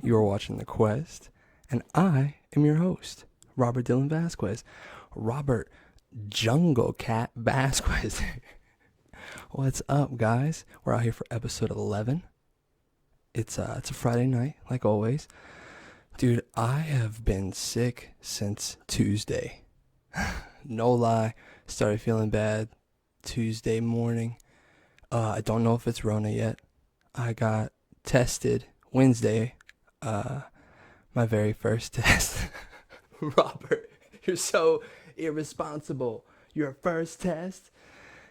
You are watching The Quest, and I am your host, Robert Dylan Vasquez. Robert Jungle Cat Vasquez. What's up, guys? We're out here for episode 11. It's a Friday night, like always. Dude, I have been sick since Tuesday. No lie, started feeling bad Tuesday morning. I don't know if it's Rona yet. I got tested Wednesday. My very first test. Robert, you're so irresponsible. Your first test?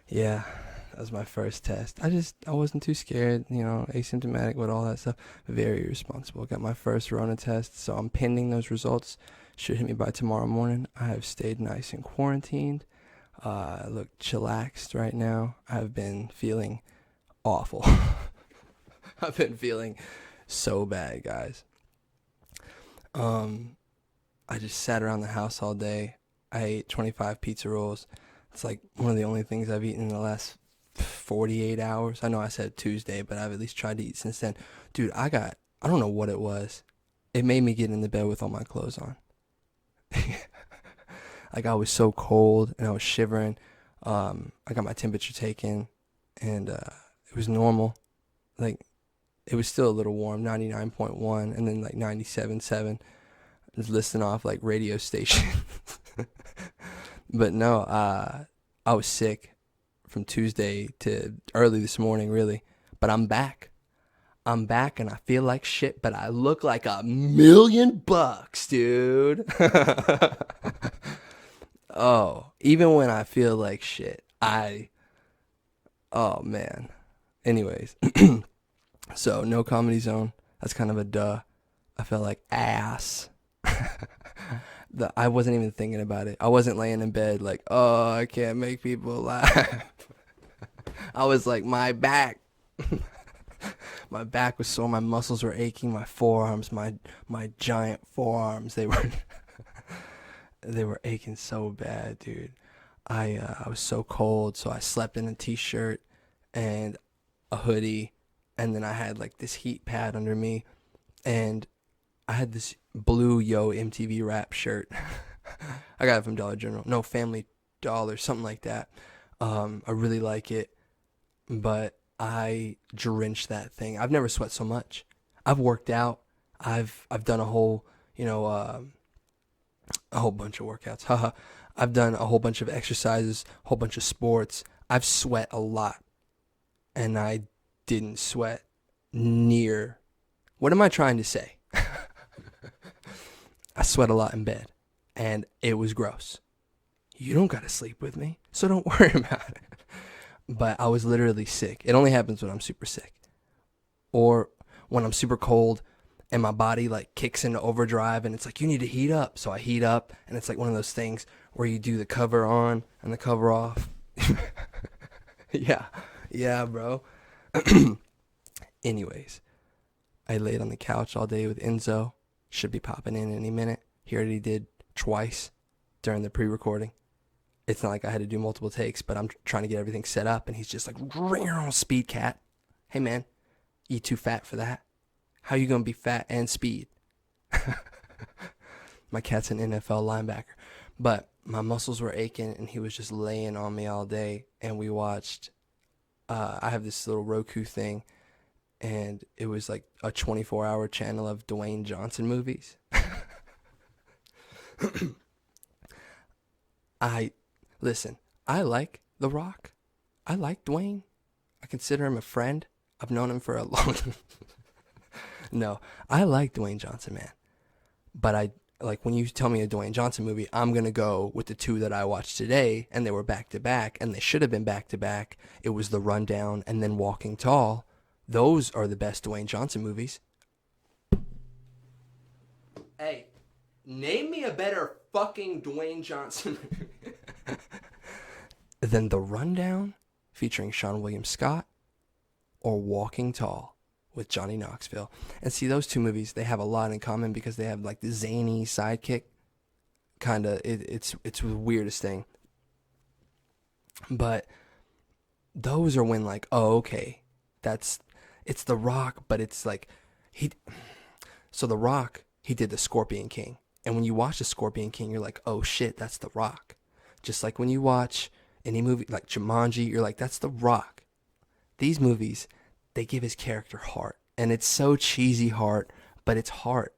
Yeah, that was my first test. I wasn't too scared, asymptomatic with all that stuff. Very irresponsible. Got my first Rona test, so I'm pending those results. Should hit me by tomorrow morning. I have stayed nice and quarantined. I look chillaxed right now. I've been feeling awful. I've been feeling so bad, guys. I just sat around the house all day. I ate 25 pizza rolls. It's like one of the only things I've eaten in the last 48 hours. I know I said Tuesday, but I've at least tried to eat since then. Dude, I don't know what it was. It made me get in the bed with all my clothes on. Like, I was so cold and I was shivering. I got my temperature taken and it was normal. Like, it was still a little warm, 99.1, and then like 97.7. Just listing off like radio stations. But no, I was sick from Tuesday to early this morning, really. But I'm back. I'm back and I feel like shit, but I look like $1,000,000, dude. Oh, even when I feel like shit, oh man. Anyways, so no Comedy Zone. That's kind of a duh. I felt like ass. I wasn't even thinking about it. I wasn't laying in bed like, oh, I can't make people laugh. I was like, my back. My back was sore. My muscles were aching. My forearms, my giant forearms, they were aching so bad, dude. I was so cold, so I slept in a t-shirt and a hoodie, and then I had like this heat pad under me, and I had this blue Yo MTV Rap shirt. I got it from Dollar General. No, Family Dollar, something like that. I really like it, but I drenched that thing. I've never sweat so much. I've worked out. I've done a whole bunch of workouts. Haha. I've done a whole bunch of exercises, a whole bunch of sports. I've sweat a lot, and I didn't sweat near. What am I trying to say? I sweat a lot in bed, and it was gross. You don't gotta sleep with me, so don't worry about it. But I was literally sick. It only happens when I'm super sick, or when I'm super cold, and my body like kicks into overdrive, and it's like, you need to heat up. So I heat up, and it's like one of those things where you do the cover on and the cover off. Yeah, bro. Anyways, I laid on the couch all day with Enzo. Should be popping in any minute. He already did twice during the pre-recording. It's not like I had to do multiple takes, but I'm trying to get everything set up, and he's just like, speed cat. Hey, man, you too fat for that. How you going to be fat and speed? My cat's an NFL linebacker. But my muscles were aching, and he was just laying on me all day, and we watched, I have this little Roku thing, and it was like a 24-hour channel of Dwayne Johnson movies. Listen, I like The Rock. I like Dwayne. I consider him a friend. I've known him for a long time. No, I like Dwayne Johnson, man. But when you tell me a Dwayne Johnson movie, I'm going to go with the two that I watched today, and they were back-to-back, and they should have been back-to-back. It was The Rundown and then Walking Tall. Those are the best Dwayne Johnson movies. Hey, name me a better fucking Dwayne Johnson movie than The Rundown featuring Sean William Scott or Walking Tall with Johnny Knoxville. And see, those two movies, they have a lot in common because they have like the zany sidekick. It's the weirdest thing. But those are when like, oh, okay, it's The Rock, but it's like So The Rock, he did the Scorpion King. And when you watch the Scorpion King, you're like, oh shit, that's The Rock. Just like when you watch any movie like Jumanji, you're like, that's The Rock. These movies, they give his character heart. And it's so cheesy heart, but it's heart.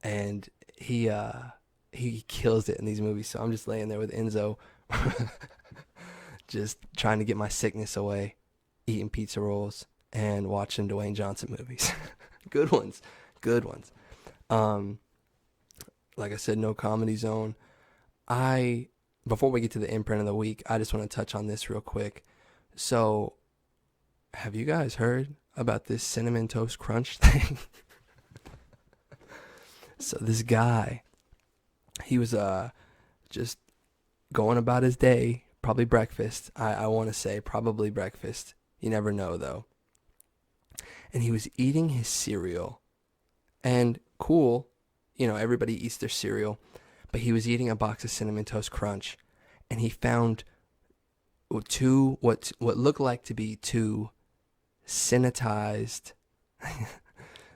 And he kills it in these movies. So I'm just laying there with Enzo, just trying to get my sickness away, eating pizza rolls and watching Dwayne Johnson movies. Good ones. Like I said, no comedy zone. Before we get to the imprint of the week, I just want to touch on this real quick. So, have you guys heard about this Cinnamon Toast Crunch thing? So this guy, he was just going about his day, probably breakfast. I want to say probably breakfast. You never know though. And he was eating his cereal. And cool, everybody eats their cereal. But he was eating a box of Cinnamon Toast Crunch. And he found two, what looked like to be two Cinna-tized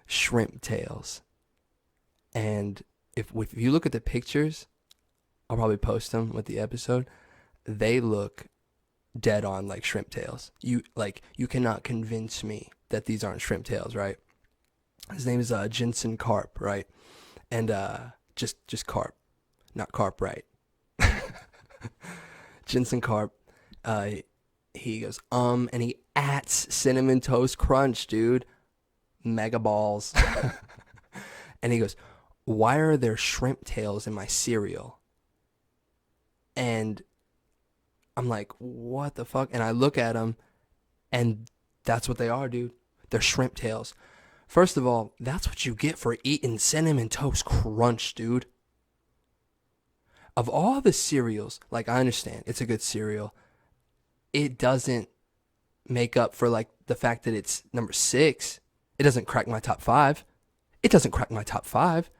shrimp tails. And if you look at the pictures, I'll probably post them with the episode. They look dead on like shrimp tails. You cannot convince me that these aren't shrimp tails, right? His name is Jensen Karp, right? And just Karp, not Karp, right? Jensen Karp. He goes and he ats Cinnamon Toast Crunch, dude. Mega balls. And he goes, why are there shrimp tails in my cereal? And I'm like, what the fuck? And I look at them, and that's what they are, dude. They're shrimp tails. First of all, that's what you get for eating Cinnamon Toast Crunch, dude. Of all the cereals, like, I understand, it's a good cereal. It doesn't make up for, like, the fact that it's number 6. It doesn't crack my top 5. It doesn't crack my top 5.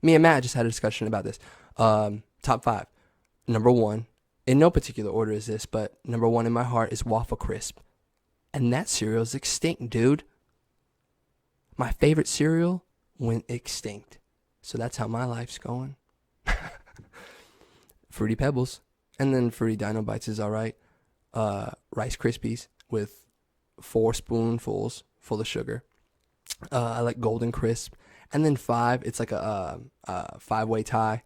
Me and Matt just had a discussion about this. Top 5. Number 1, in no particular order is this, but number 1 in my heart is Waffle Crisp. And that cereal is extinct, dude. My favorite cereal went extinct. So that's how my life's going. Fruity Pebbles. And then Fruity Dino Bites is alright. Rice Krispies with 4 spoonfuls full of sugar. I like Golden Crisp. And then 5, it's like a 5-way tie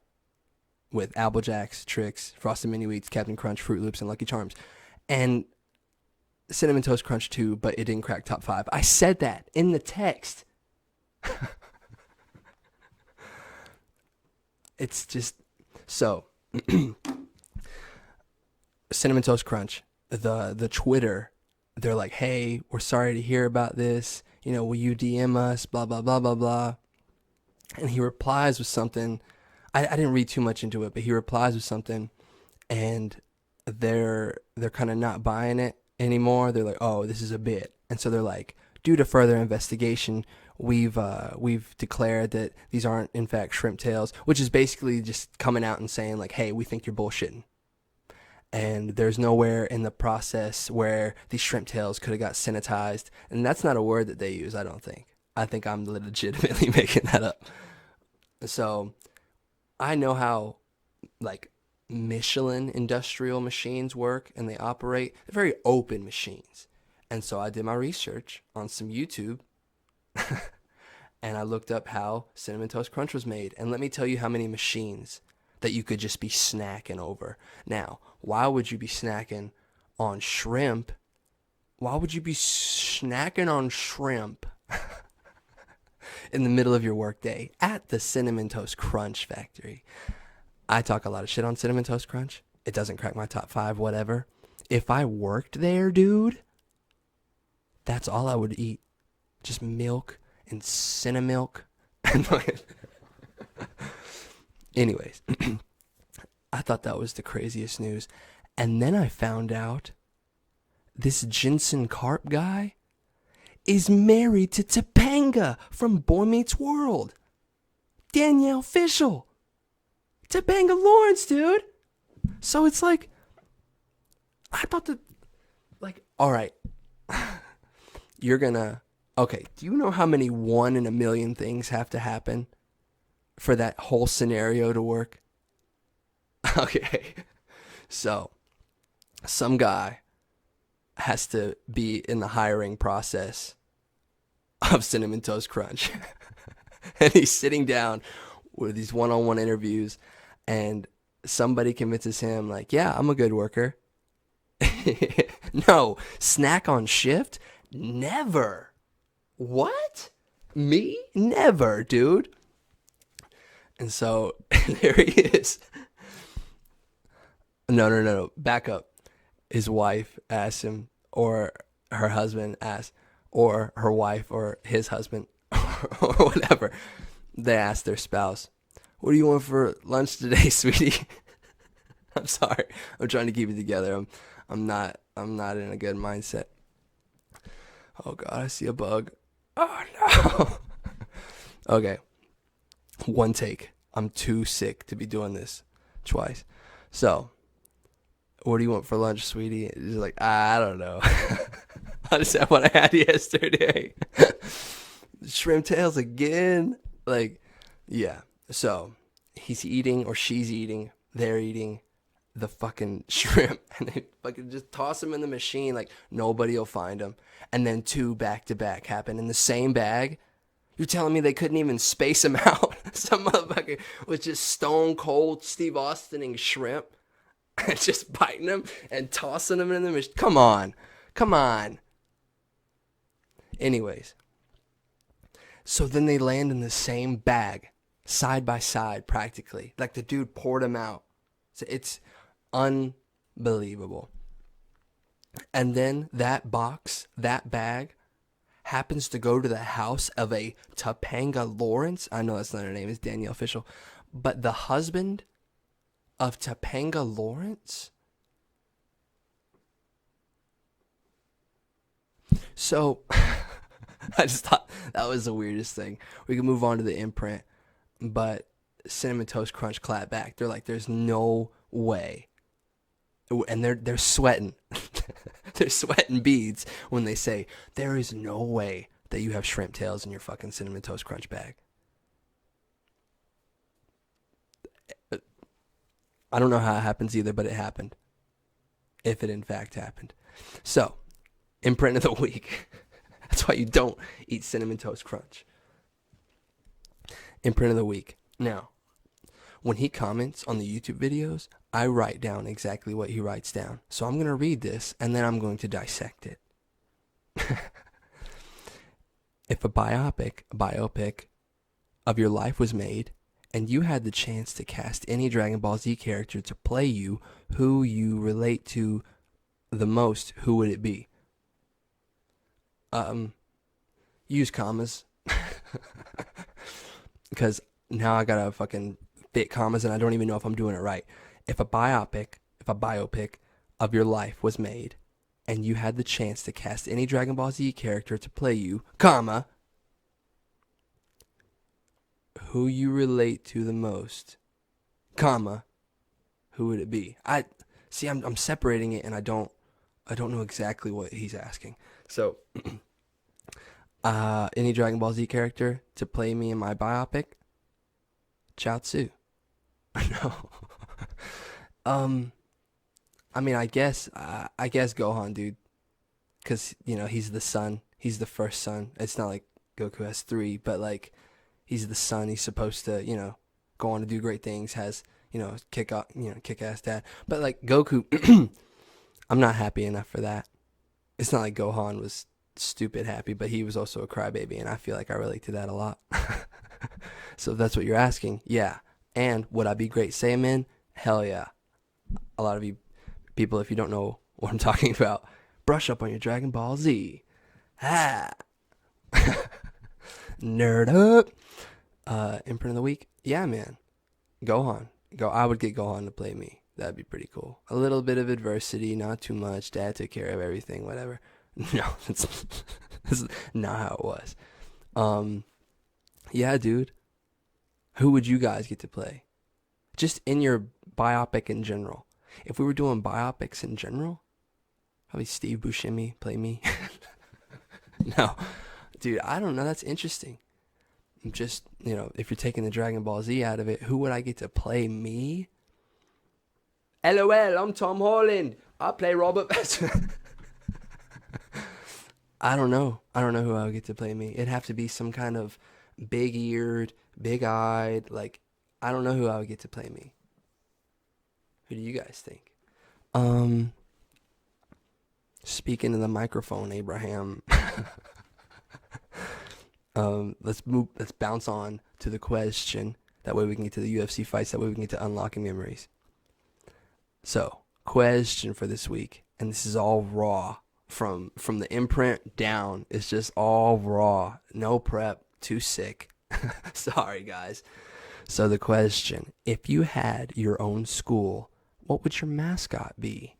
with Apple Jacks, Trix, Frosted Mini Wheats, Captain Crunch, Fruit Loops, and Lucky Charms. And Cinnamon Toast Crunch too, but it didn't crack top 5. I said that in the text. It's just so Cinnamon Toast Crunch. The Twitter, they're like, hey, we're sorry to hear about this. Will you DM us? Blah blah blah blah blah. And he replies with something. I didn't read too much into it, but he replies with something, and they're kind of not buying it anymore. They're like, oh, this is a bit. And so they're like, due to further investigation, we've declared that these aren't in fact shrimp tails, which is basically just coming out and saying like, hey, we think you're bullshitting. And there's nowhere in the process where these shrimp tails could have got Cinna-tized. And that's not a word that they use, I don't think. I think I'm legitimately making that up. So I know how like Michelin industrial machines work and they operate. They're very open machines. And so I did my research on some YouTube and I looked up how Cinnamon Toast Crunch was made. And let me tell you how many machines that you could just be snacking over. Now, why would you be snacking on shrimp? Why would you be snacking on shrimp in the middle of your workday at the Cinnamon Toast Crunch factory? I talk a lot of shit on Cinnamon Toast Crunch. It doesn't crack my top 5, whatever. If I worked there, dude, that's all I would eat. Just milk and Cinnamilk. Anyways, I thought that was the craziest news. And then I found out this Jensen Karp guy is married to Topanga from Boy Meets World. Danielle Fishel. Topanga Lawrence, dude. So it's like, I thought that, like, all right, you're gonna Okay, do you know how many 1 in a million things have to happen for that whole scenario to work? Okay, so some guy has to be in the hiring process of Cinnamon Toast Crunch. And he's sitting down with these one-on-one interviews, and somebody convinces him, like, yeah, I'm a good worker. No, snack on shift? Never. What? Me? Never, dude. And so there he is. No. Back up. His wife asks him, or her husband asks, or her wife, or his husband, or whatever. They ask their spouse, what do you want for lunch today, sweetie? I'm sorry. I'm trying to keep it together. I'm not in a good mindset. Oh God, I see a bug. Oh no. Okay. One take. I'm too sick to be doing this twice. So, what do you want for lunch, sweetie? He's like, I don't know. I just had what I had yesterday. Shrimp tails again. Like, yeah. So, he's eating, or she's eating, they're eating the fucking shrimp, and they fucking just toss them in the machine like nobody will find them. And then 2 back-to-back happen in the same bag. You're telling me they couldn't even space them out? Some motherfucker was just stone cold Steve Austining shrimp and just biting them and tossing them in the machine. Come on. Anyways, so then they land in the same bag, side by side practically. Like the dude poured them out. So it's unbelievable. And then that box, that bag, happens to go to the house of a Topanga Lawrence. I know that's not her name, it's Danielle Fishel. But the husband of Topanga Lawrence? So, I just thought that was the weirdest thing. We can move on to the imprint, but Cinnamon Toast Crunch clap back. They're like, there's no way. And they're sweating. They're sweating beads when they say, there is no way that you have shrimp tails in your fucking Cinnamon Toast Crunch bag. I don't know how it happens either, but it happened. If it in fact happened. So, imprint of the week. That's why you don't eat Cinnamon Toast Crunch. Imprint of the week. Now, when he comments on the YouTube videos, I write down exactly what he writes down. So I'm going to read this, and then I'm going to dissect it. If a biopic of your life was made, and you had the chance to cast any Dragon Ball Z character to play you, who you relate to the most, who would it be? Use commas. Because now I gotta fucking fit commas, and I don't even know if I'm doing it right. If a biopic of your life was made, and you had the chance to cast any Dragon Ball Z character to play you, comma, who you relate to the most, comma, who would it be? I'm separating it, and I don't know exactly what he's asking. So, any Dragon Ball Z character to play me in my biopic? Chaozu. No. I mean, I guess Gohan, dude, because he's the son. He's the first son. It's not like Goku has 3, but like he's the son. He's supposed to go on to do great things. Has kick ass dad. But like Goku, I'm not happy enough for that. It's not like Gohan was stupid happy, but he was also a crybaby, and I feel like I relate to that a lot. So if that's what you're asking, yeah. And would I be great Saiyaman? Hell yeah. A lot of you people, if you don't know what I'm talking about, brush up on your Dragon Ball Z. Ha! Nerd up. Imprint of the week? Yeah, man. Gohan. I would get Gohan to play me. That'd be pretty cool. A little bit of adversity, not too much. Dad took care of everything, whatever. No, that's not how it was. Yeah, dude. Who would you guys get to play? Just in your biopic in general. If we were doing biopics in general, probably Steve Buscemi play me. Dude, I don't know. That's interesting. Just, if you're taking the Dragon Ball Z out of it, who would I get to play me? LOL, I'm Tom Holland. I play Robert Vasquez. I don't know. I don't know who I would get to play me. It'd have to be some kind of big-eared, big-eyed, like, I don't know who I would get to play me. Who do you guys think? Speaking of the microphone, Abraham. Let's bounce on to the question. That way we can get to the UFC fights. That way we can get to unlocking memories. So, question for this week, and this is all raw from the imprint down. It's just all raw, no prep, too sick. Sorry, guys. So the question: if you had your own school, what would your mascot be?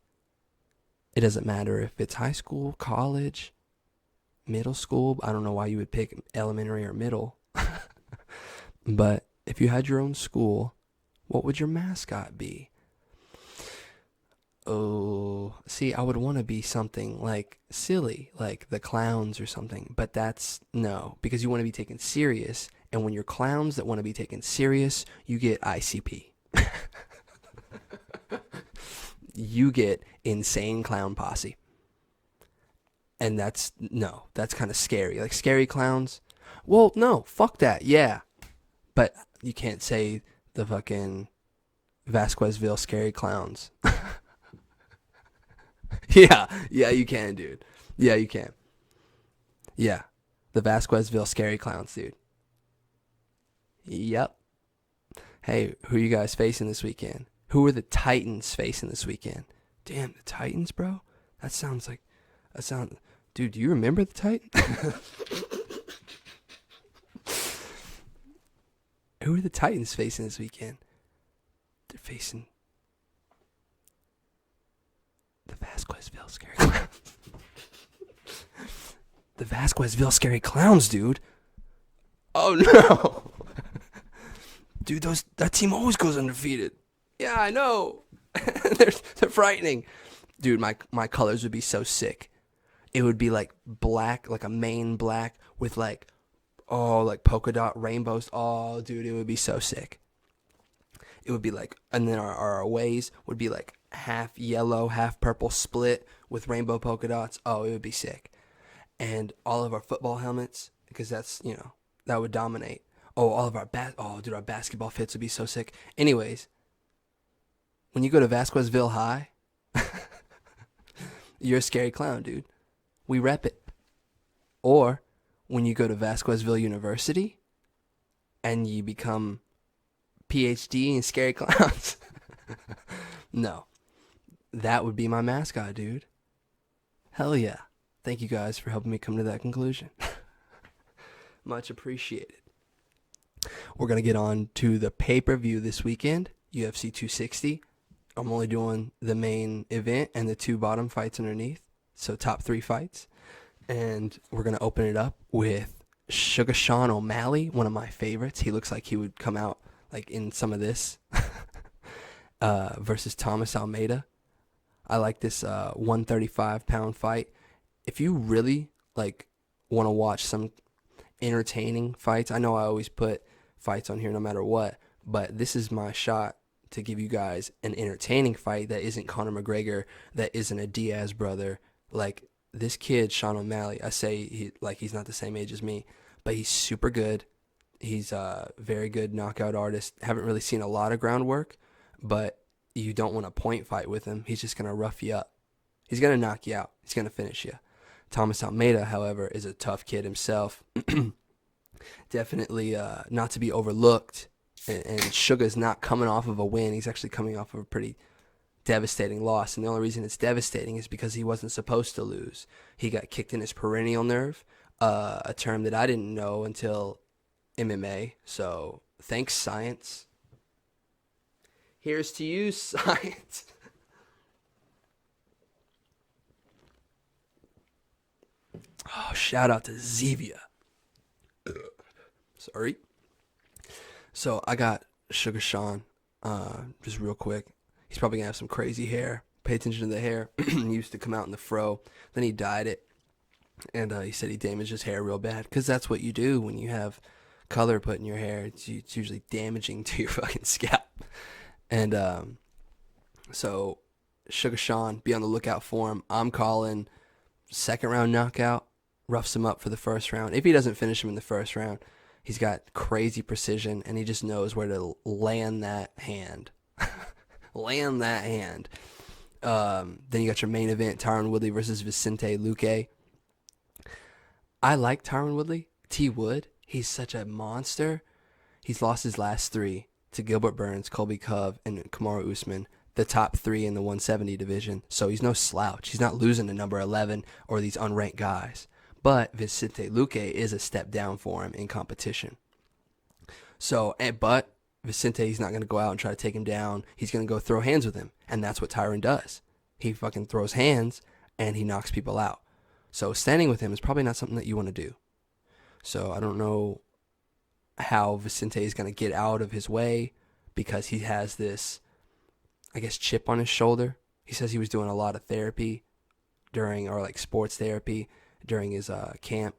It doesn't matter if it's high school, college, middle school. I don't know why you would pick elementary or middle. But if you had your own school, what would your mascot be? Oh, see, I would want to be something like silly, like the clowns or something. But no, because you want to be taken serious. And when you're clowns that want to be taken serious, you get ICP. You get insane clown posse. And that's kind of scary. Like scary clowns. Well, no, fuck that. Yeah. But you can't say the fucking Vasquezville scary clowns. Yeah, you can, dude. Yeah, you can. Yeah, the Vasquezville scary clowns, dude. Yep. Hey, who are you guys facing this weekend? Who are the Titans facing this weekend? Damn, the Titans, bro? Dude, do you remember the Titans? Who are the Titans facing this weekend? They're facing the Vasquezville scary clowns. The Vasquezville scary clowns, dude. Oh no. Dude, that team always goes undefeated. Yeah, I know. they're frightening. Dude, my colors would be so sick. It would be like black, like a main black with like polka dot rainbows. Oh, dude, it would be so sick. It would be like, and then our aways would be like half yellow, half purple split with rainbow polka dots. Oh, it would be sick. And all of our football helmets, because that's, that would dominate. Oh, all of our our basketball fits would be so sick. Anyways, when you go to Vasquezville High, you're a scary clown, dude. We rep it. Or when you go to Vasquezville University and you become PhD in scary clowns. No. That would be my mascot, dude. Hell yeah. Thank you guys for helping me come to that conclusion. Much appreciated. We're going to get on to the pay-per-view this weekend, UFC 260. I'm only doing the main event and the two bottom fights underneath. So top 3 fights. And we're going to open it up with Sugar Sean O'Malley, one of my favorites. He looks like he would come out like in some of this. Versus Thomas Almeida. I like this 135-pound fight. If you really want to watch some entertaining fights, I know I always put fights on here no matter what, but this is my shot to give you guys an entertaining fight that isn't Conor McGregor, that isn't a Diaz brother. Like this kid, Sean O'Malley, I say he's not the same age as me, but he's super good. He's a very good knockout artist. Haven't really seen a lot of groundwork, but you don't want a point fight with him. He's just going to rough you up. He's going to knock you out. He's going to finish you. Thomas Almeida, however, is a tough kid himself. Definitely not to be overlooked. And Sugar's not coming off of a win. He's actually coming off of a pretty devastating loss. And the only reason it's devastating is because he wasn't supposed to lose. He got kicked in his perennial nerve, a term that I didn't know until MMA. So thanks, science. Here's to you, science. Oh, shout out to Zevia. Sorry. So I got Sugar Sean, just real quick. He's probably going to have some crazy hair. Pay attention to the hair. He used to come out in the fro. Then he dyed it. And he said he damaged his hair real bad, because that's what you do when you have color put in your hair. It's usually damaging to your fucking scalp. And so Sugar Sean, be on the lookout for him. I'm calling second round knockout, roughs him up for the first round. If he doesn't finish him in the first round, he's got crazy precision, and he just knows where to land that hand. Land that hand. Then you got your main event, Tyron Woodley versus Vicente Luque. I like Tyron Woodley. T. Wood, he's such a monster. He's lost his last 3 to Gilbert Burns, Colby Cove, and Kamaru Usman, the top 3 in the 170 division. So he's no slouch. He's not losing to number 11 or these unranked guys. But Vicente Luque is a step down for him in competition. So, but Vicente's not going to go out and try to take him down. He's going to go throw hands with him. And that's what Tyron does. He fucking throws hands and he knocks people out. So standing with him is probably not something that you want to do. So I don't know how Vicente is going to get out of his way, because he has this, I guess, chip on his shoulder. He says he was doing a lot of therapy or like sports therapy during his camp.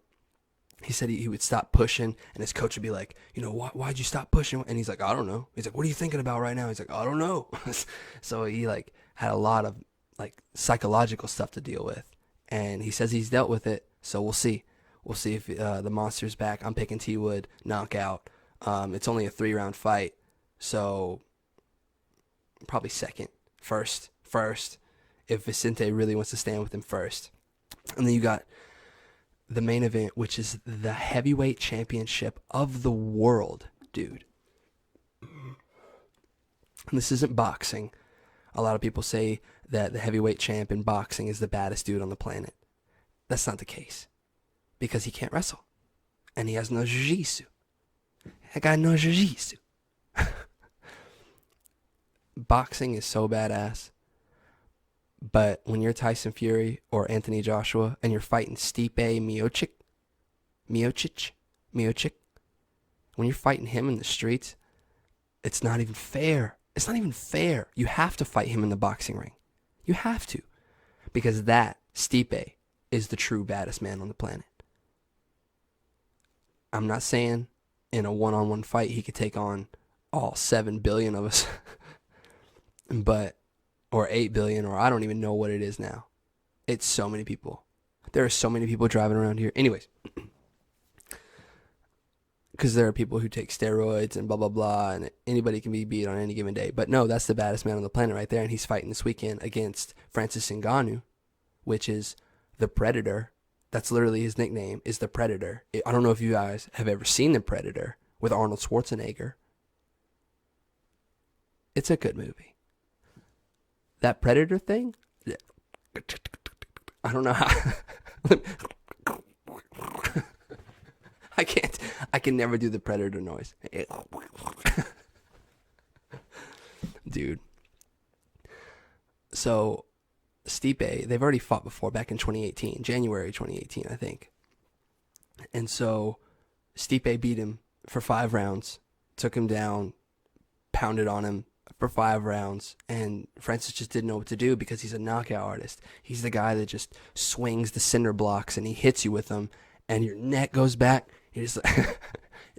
He said he would stop pushing, and his coach would be like, why'd you stop pushing? And he's like, I don't know. He's like, what are you thinking about right now? He's like, I don't know. So he like had a lot of like psychological stuff to deal with, and he says he's dealt with it. So we'll see. We'll see if the monster's back. I'm picking T. Wood knockout. It's only a 3-round fight, so probably second, first. If Vicente really wants to stand with him first, and then you got the main event, which is the heavyweight championship of the world, dude. And this isn't boxing. A lot of people say that the heavyweight champ in boxing is the baddest dude on the planet. That's not the case, because he can't wrestle, and he has no jiu-jitsu. That guy no jiu-jitsu. Boxing is so badass. But when you're Tyson Fury or Anthony Joshua and you're fighting Stipe Miocic, when you're fighting him in the streets, it's not even fair. It's not even fair. You have to fight him in the boxing ring. You have to. Because that, Stipe, is the true baddest man on the planet. I'm not saying in a one-on-one fight he could take on all 7 billion of us. Or 8 billion, or I don't even know what it is now. It's so many people. There are so many people driving around here. Anyways, because there are people who take steroids and blah, blah, blah, and anybody can be beat on any given day. But no, that's the baddest man on the planet right there, and he's fighting this weekend against Francis Ngannou, which is the Predator. That's literally his nickname, is the Predator. I don't know if you guys have ever seen The Predator with Arnold Schwarzenegger. It's a good movie. That Predator thing, I don't know how. I can never do the Predator noise. Dude. So, Stipe, they've already fought before back in 2018, January 2018, I think. And so, Stipe beat him for 5 rounds, took him down, pounded on him for 5 rounds, and Francis just didn't know what to do, because he's a knockout artist. He's the guy that just swings the cinder blocks and he hits you with them, and your neck goes back. It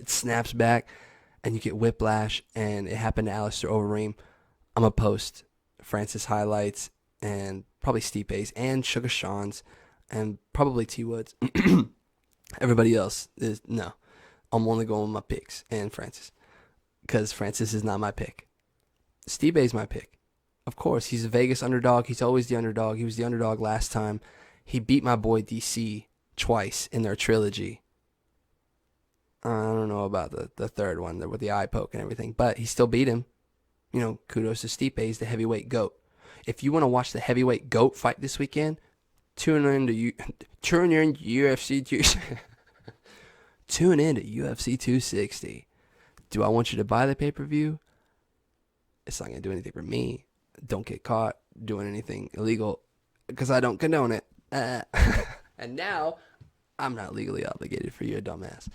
snaps back, and you get whiplash. And it happened to Alistair Overeem. I'm gonna post Francis highlights and probably Stipe's and Sugar Sean's and probably T. Wood's. Everybody else is no. I'm only going with my picks and Francis, because Francis is not my pick. Stipe's my pick. Of course, he's a Vegas underdog. He's always the underdog. He was the underdog last time. He beat my boy DC twice in their trilogy. I don't know about the third one with the eye poke and everything, but he still beat him. Kudos to Stipe. He's the heavyweight GOAT. If you want to watch the heavyweight GOAT fight this weekend, tune in to UFC 260. Do I want you to buy the pay-per-view? It's not going to do anything for me. Don't get caught doing anything illegal, because I don't condone it. And now, I'm not legally obligated for you, dumbass.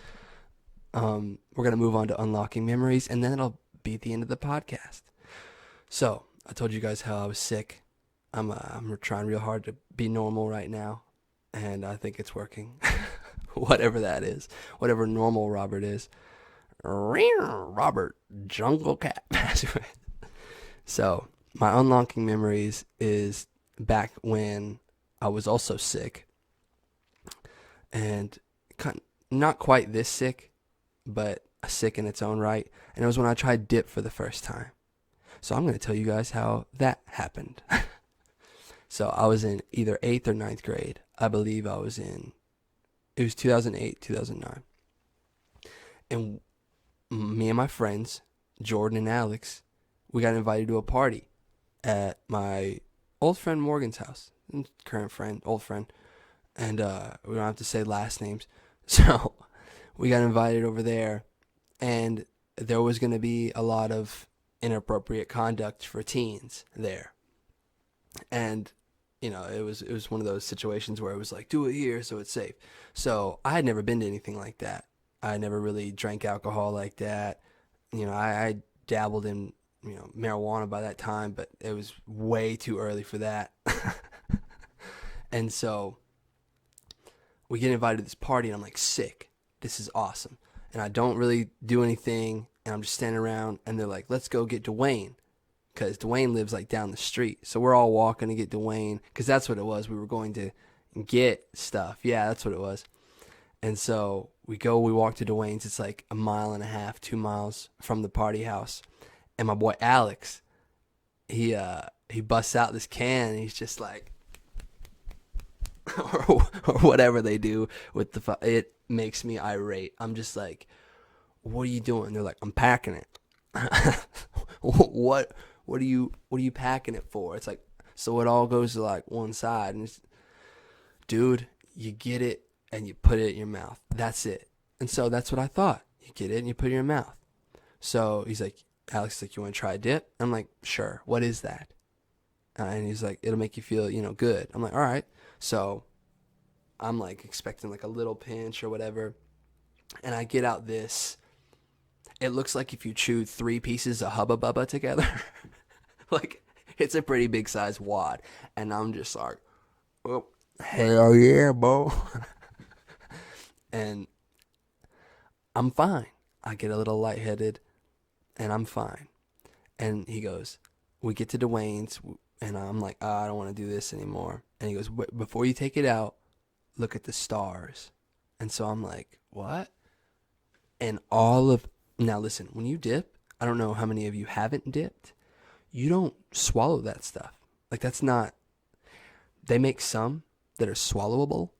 We're going to move on to unlocking memories, and then it'll be at the end of the podcast. So, I told you guys how I was sick. I'm trying real hard to be normal right now. and I think it's working. Whatever that is, whatever normal Robert is. Robert Jungle Cat Vasquez. So my unlocking memories is back when I was also sick, and not quite this sick, but sick in its own right. And it was when I tried dip for the first time. So I'm going to tell you guys how that happened. So I was in either 8th or ninth grade. I believe it was 2008, 2009. And me and my friends, Jordan and Alex, we got invited to a party at my old friend Morgan's house. Current friend, old friend. And we don't have to say last names. So we got invited over there, and there was going to be a lot of inappropriate conduct for teens there. And it was one of those situations where it was like, do it here so it's safe. So I had never been to anything like that. I never really drank alcohol like that. I dabbled in marijuana by that time, but it was way too early for that. And so we get invited to this party, and I'm like, sick. This is awesome. And I don't really do anything, and I'm just standing around, and they're like, let's go get Dwayne, because Dwayne lives like down the street. So we're all walking to get Dwayne, because that's what it was. We were going to get stuff. Yeah, that's what it was. And so we walk to Dwayne's. It's like 1.5 miles, 2 miles from the party house. And my boy Alex, he busts out this can, and he's just like, or whatever they do with it makes me irate. I'm just like, what are you doing? They're like, I'm packing it. What are you packing it for? It's like, so it all goes to like one side, and it's, dude, you get it and you put it in your mouth. That's it. And so that's what I thought. You get it and you put it in your mouth. So he's like, Alex is like, you want to try a dip? I'm like, sure. What is that? And he's like, it'll make you feel, good. I'm like, all right. So I'm like expecting like a little pinch or whatever. And I get out this. It looks like if you chewed 3 pieces of Hubba Bubba together. Like, it's a pretty big size wad. And I'm just like, oh, hell yeah, bro. And I'm fine. I get a little lightheaded, and I'm fine. And he goes, we get to Dwayne's, and I'm like, I don't want to do this anymore. And he goes, before you take it out, look at the stars. And so I'm like, what? And now listen, when you dip, I don't know how many of you haven't dipped. You don't swallow that stuff. Like, that's not, they make some that are swallowable.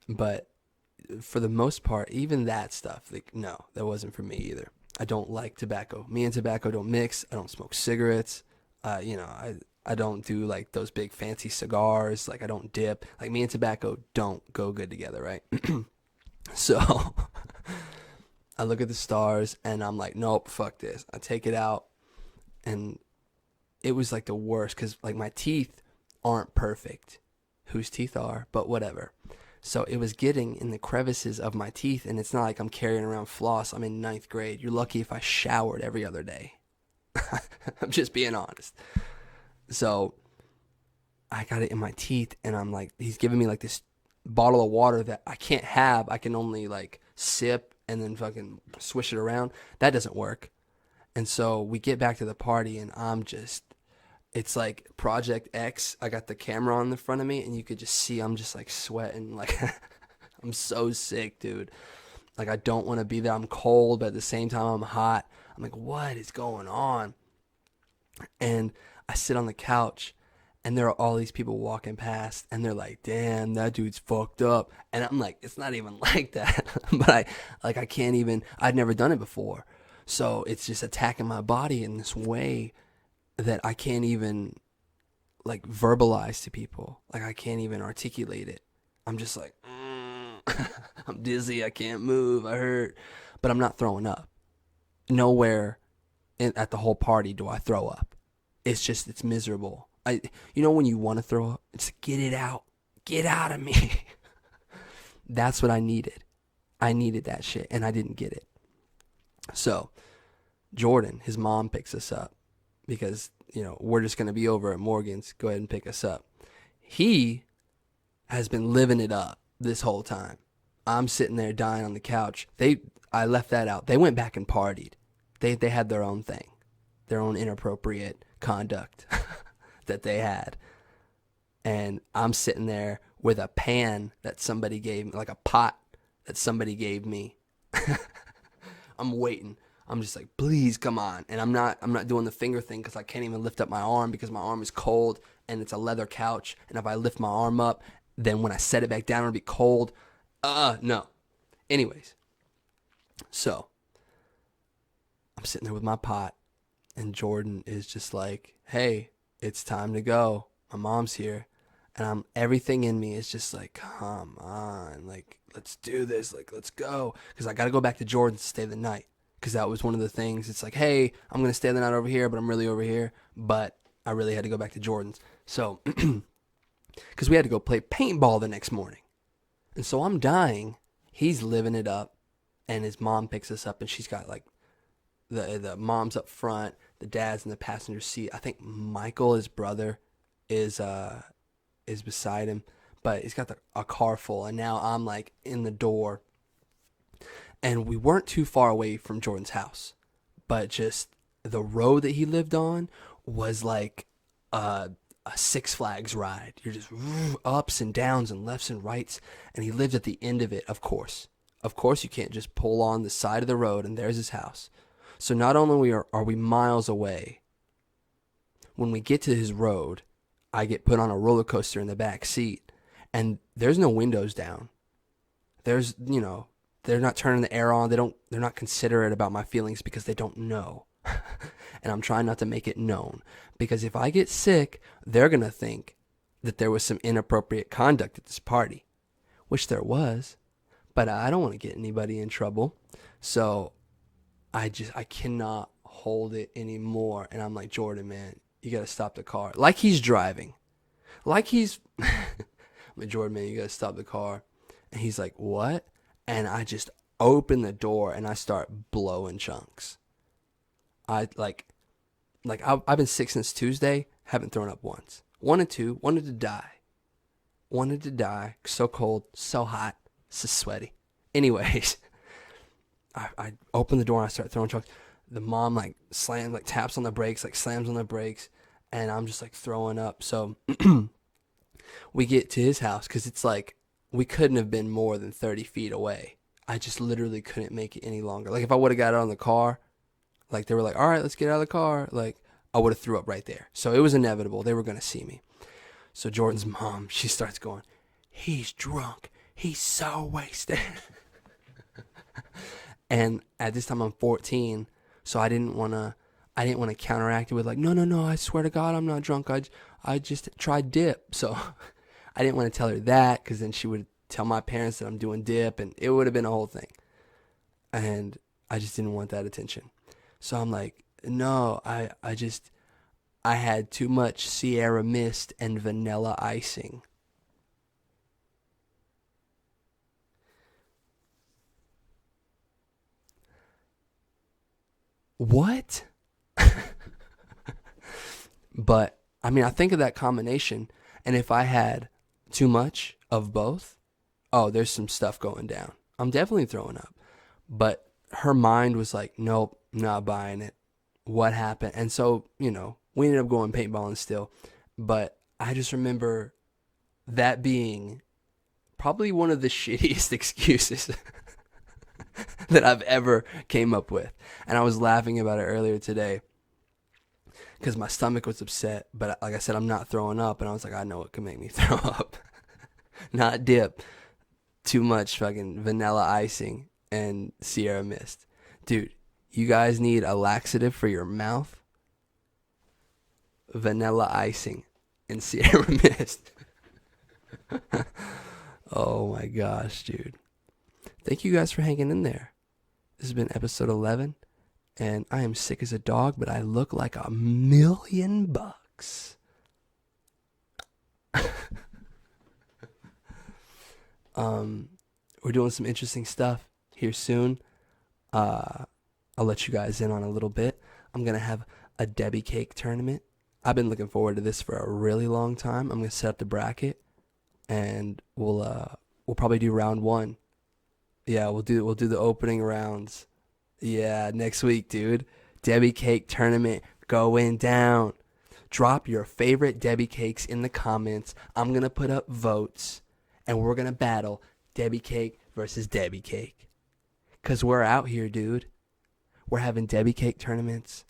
But for the most part, even that stuff, like, no, that wasn't for me either. I don't like tobacco. Me and tobacco don't mix. I don't smoke cigarettes. I don't do like those big fancy cigars. Like, I don't dip. Like, me and tobacco don't go good together, right? So I look at the stars, and I'm like, nope, fuck this. I take it out, and it was like the worst, because like my teeth aren't perfect. Whose teeth are, but whatever. So it was getting in the crevices of my teeth, and it's not like I'm carrying around floss. I'm in 9th grade. You're lucky if I showered every other day. I'm just being honest. So I got it in my teeth, and I'm like, he's giving me like this bottle of water that I can't have. I can only like sip and then fucking swish it around. That doesn't work. And so we get back to the party, and it's like Project X. I got the camera on the front of me, and you could just see I'm just like sweating. Like, I'm so sick, dude. Like, I don't want to be there. I'm cold, but at the same time I'm hot. I'm like, what is going on? And I sit on the couch, and there are all these people walking past, and they're like, damn, that dude's fucked up. And I'm like, it's not even like that. But I can't even, I'd never done it before. So it's just attacking my body in this way that I can't even like verbalize to people. Like, I can't even articulate it. I'm just like, I'm dizzy. I can't move. I hurt. But I'm not throwing up. Nowhere at the whole party do I throw up. It's miserable. When you want to throw up, it's get it out. Get out of me. That's what I needed. I needed that shit, and I didn't get it. So Jordan, his mom picks us up because, we're just going to be over at Morgan's. Go ahead and pick us up. he has been living it up this whole time. I'm sitting there dying on the couch. I left that out. They went back and partied. They had their own thing, their own inappropriate conduct that they had. And I'm sitting there with a pan that somebody gave me, like a pot that somebody gave me. I'm waiting. I'm just like, please come on. And I'm not doing the finger thing because I can't even lift up my arm because my arm is cold and it's a leather couch. And if I lift my arm up, then when I set it back down, it'll be cold. No. Anyways, so I'm sitting there with my pot and Jordan is just like, hey, it's time to go. My mom's here. And everything in me is just like, come on, like, let's do this. Like, let's go. Because I got to go back to Jordan to stay the night. Because that was one of the things. It's like, hey, I'm going to stay the night over here, but I'm really over here. But I really had to go back to Jordan's. So, because we had to go play paintball the next morning. And so I'm dying. He's living it up. And his mom picks us up, and she's got, like, the mom's up front, the dad's in the passenger seat. I think Michael, his brother, is beside him. But he's got a car full, and now I'm, like, in the door. And we weren't too far away from Jordan's house, but just the road that he lived on was like a Six Flags ride. You're just ups and downs and lefts and rights, and he lived at the end of it, of course. Of course, you can't just pull on the side of the road, and there's his house. So not only are we miles away, when we get to his road, I get put on a roller coaster in the back seat, and there's no windows down. There's, they're not turning the air on. They're not considerate about my feelings because they don't know. And I'm trying not to make it known. Because if I get sick, they're going to think that there was some inappropriate conduct at this party. Which there was. But I don't want to get anybody in trouble. So I cannot hold it anymore. And I'm like, Jordan, man, you got to stop the car. Like he's driving. I'm like, Jordan, man, you got to stop the car. And he's like, what? And I just open the door and I start blowing chunks. I've been sick since Tuesday, haven't thrown up once. Wanted to die. So cold, so hot, so sweaty. Anyways, I open the door and I start throwing chunks. The mom taps on the brakes, slams on the brakes, and I'm just throwing up. So we get to his house because it's we couldn't have been more than 30 feet away. I just literally couldn't make it any longer. If I would have got out of the car, they were like, all right, let's get out of the car. I would have threw up right there. So it was inevitable. They were going to see me. So Jordan's mom, she starts going, he's drunk. He's so wasted. And at this time I'm 14. So I didn't want to counteract it with no, I swear to God, I'm not drunk. I just tried dip. So I didn't want to tell her that because then she would tell my parents that I'm doing dip and it would have been a whole thing. And I just didn't want that attention. So I'm like, no, I had too much Sierra Mist and vanilla icing. What? But, I think of that combination, and if I had too much of both, there's some stuff going down. I'm definitely throwing up. But her mind was like, nope, not buying it. What happened? And so, we ended up going paintballing still. But I just remember that being probably one of the shittiest excuses that I've ever came up with. And I was laughing about it earlier today because my stomach was upset. But like I said, I'm not throwing up. And I was like, I know what can make me throw up. Not dip. Too much fucking vanilla icing and Sierra Mist. Dude, you guys need a laxative for your mouth? Vanilla icing and Sierra Mist. Oh my gosh, dude. Thank you guys for hanging in there. This has been episode 11, and I am sick as a dog, but I look like $1,000,000. We're doing some interesting stuff here soon. I'll let you guys in on a little bit. I'm going to have a Debbie cake tournament. I've been looking forward to this for a really long time. I'm gonna set up the bracket, and we'll probably do round one. Yeah, we'll do the opening rounds. Yeah, next week, dude. Debbie Cake tournament going down. Drop your favorite Debbie Cakes in the comments. I'm gonna put up votes, and we're gonna battle Debbie Cake versus Debbie Cake. Cause we're out here, dude. We're having Debbie Cake tournaments.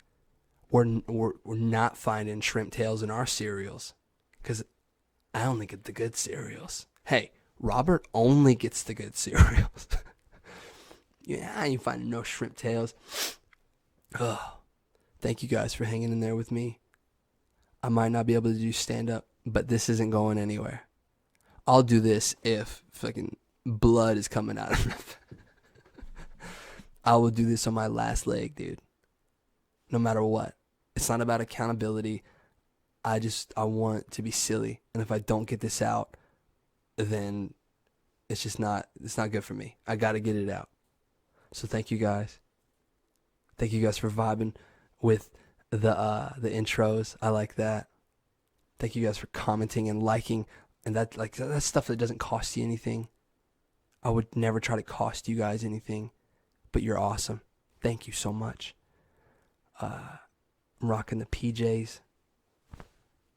We're not finding shrimp tails in our cereals, cause I only get the good cereals. Hey, Robert only gets the good cereals. Yeah, I ain't finding no shrimp tails. Oh, thank you guys for hanging in there with me. I might not be able to do stand up, but this isn't going anywhere. I'll do this if fucking blood is coming out of it. I will do this on my last leg, dude. No matter what. It's not about accountability. I want to be silly. And if I don't get this out, then it's not good for me. I got to get it out. So thank you guys. Thank you guys for vibing with the intros. I like that. Thank you guys for commenting and liking, and that's stuff that doesn't cost you anything. I would never try to cost you guys anything, but you're awesome. Thank you so much. I'm rocking the PJs.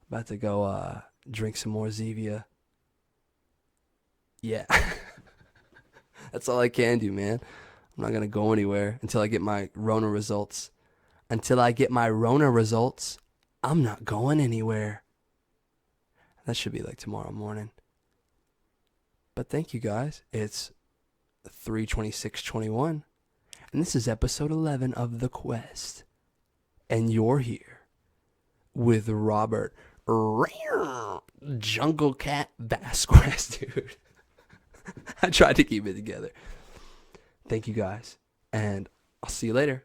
About to go drink some more Zevia. Yeah. That's all I can do, man. I'm not going to go anywhere until I get my Rona results. Until I get my Rona results, I'm not going anywhere. That should be like tomorrow morning. But thank you guys. It's 3/26/21. And this is episode 11 of The Quest. And you're here with Robert Jungle Cat Vasquez, dude. I tried to keep it together. Thank you guys. And I'll see you later.